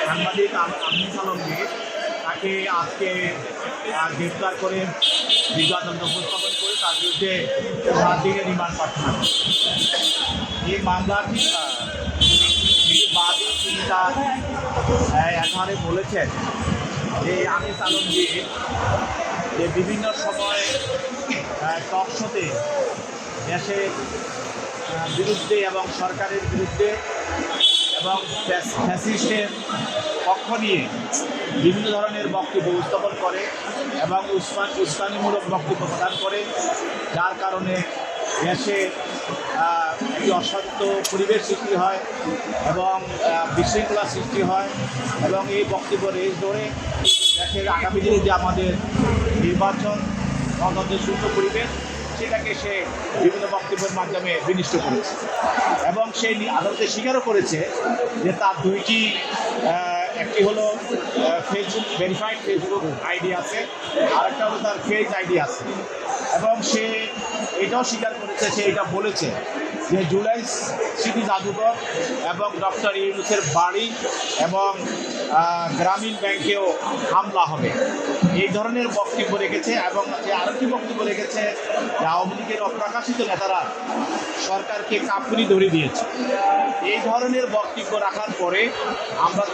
সাংবাদিক আমিনুল আলমগীর তাকে আজকে গ্রেফতার করে বিজ্ঞাপন উপস্থাপন করে তার বিরুদ্ধে 7 দিনের রিমান্ড পাঠানো। এই মামলাটি বাদী তিনি তার একাধারে বলেছেন যে আনিস আলমগীর যে বিভিন্ন সময় টক শোতে দেশের বিরুদ্ধে এবং সরকারের বিরুদ্ধে এবং ফ্যাসিস্টের পক্ষ নিয়ে বিভিন্ন ধরনের বক্তব্য উপস্থাপন করে এবং উস্কানিমূলক বক্তব্য প্রদান করে, যার কারণে দেশে একটি অশান্ত পরিবেশ সৃষ্টি হয় এবং বিশৃঙ্খলা সৃষ্টি হয় এবং এই বক্তব্য রেস ধরে দেশের আগামী দিনে যে আমাদের নির্বাচন গণতন্ত্রের সুস্থ পরিবেশ সেটাকে সে বিভিন্ন বক্তব্যের মাধ্যমে বিনিষ্ট করেছে এবং সেই আদালতে স্বীকারও করেছে যে তার দুইটি একটি হলো ফেসবুক ভেরিফাইড ফেসবুক আইডি আছে, আরেকটা হলো তার ফেক আইডি আছে এবং সে এটাও স্বীকার করেছে, সে এটা বলেছে যে জুলাই স্মৃতি জাদুঘর এবং ডক্টর ইউনূসের বাড়ি এবং গ্রামীণ ব্যাংকেও হামলা হবে, এই ধরনের বক্তব্য রেখেছে এবং যে আরেকটি বক্তব্য রেখেছে যে আওয়ামী লীগের অপ্রকাশিত নেতারা সরকারকে কাপুনি ধরে দিয়েছে। এই ধরনের বক্তব্য রাখার পরে আমরা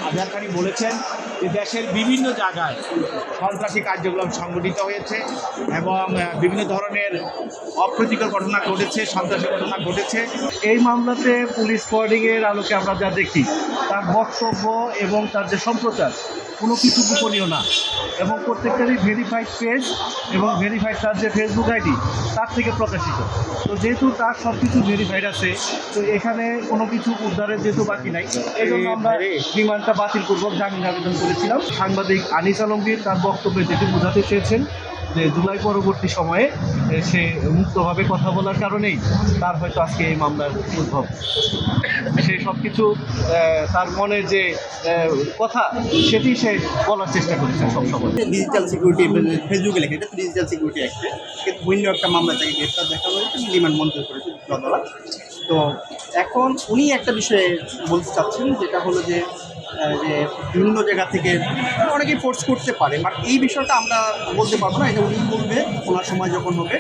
আজহার খানি বলেছেন যে দেশের বিভিন্ন জায়গায় সন্ত্রাসী কার্যক্রম সংগঠিত হয়েছে এবং বিভিন্ন ধরনের অপ্রীতিকর ঘটনা ঘটেছে, সন্ত্রাসী ঘটনা ঘটেছে। এই মামলাতে পুলিশ ফরওয়ার্ডিংয়ের আলোকে আমরা যা দেখি তার বক্তব্য এবং তার যে সম্প্রচার কোনো কিছু গোপনীয় না এবং প্রত্যেকটারই ভেরিফাইড পেজ এবং ভেরিফাইড তার যে ফেসবুক আইডি তার থেকে প্রকাশিত। তো যেহেতু তার সব কিছু ভেরিফাইড আছে, তো এখানে কোনো কিছু উদ্ধারের যেহেতু বাকি নাই, এই জন্য আমরা রিমান্ডটা বাতিলপূর্বক জামিন আবেদন করেছিলাম। সাংবাদিক আনিস আলমগীর তার বক্তব্যে যেটি বোঝাতে চেয়েছেন যে জুলাই পরবর্তী সময়ে সে মুক্তভাবে কথা বলার কারণেই তার হয়তো আজকে এই মামলার উদ্ভব। সে সব কিছু তার মনের যে কথা সেটি সে বলার চেষ্টা করেছে সবসময়। ডিজিটাল সিকিউরিটি ফেসবুকে লেখে, এটা ডিজিটাল সিকিউরিটি অ্যাক্টে কিন্তু ভিন্ন একটা মামলা থেকে গ্রেফতার দেখা হয়েছে, রিমান্ড মঞ্জুর করেছে আদালত। তো এখন উনি একটা বিষয়ে বলতে চাচ্ছেন, যেটা হলো যে বিভিন্ন জায়গা থেকে অনেকেই ফোর্স করতে পারে, বাট এই বিষয়টা আমরা বলতে পারবো না, এটা উনি বলবে ওনার সময় যখন হবে।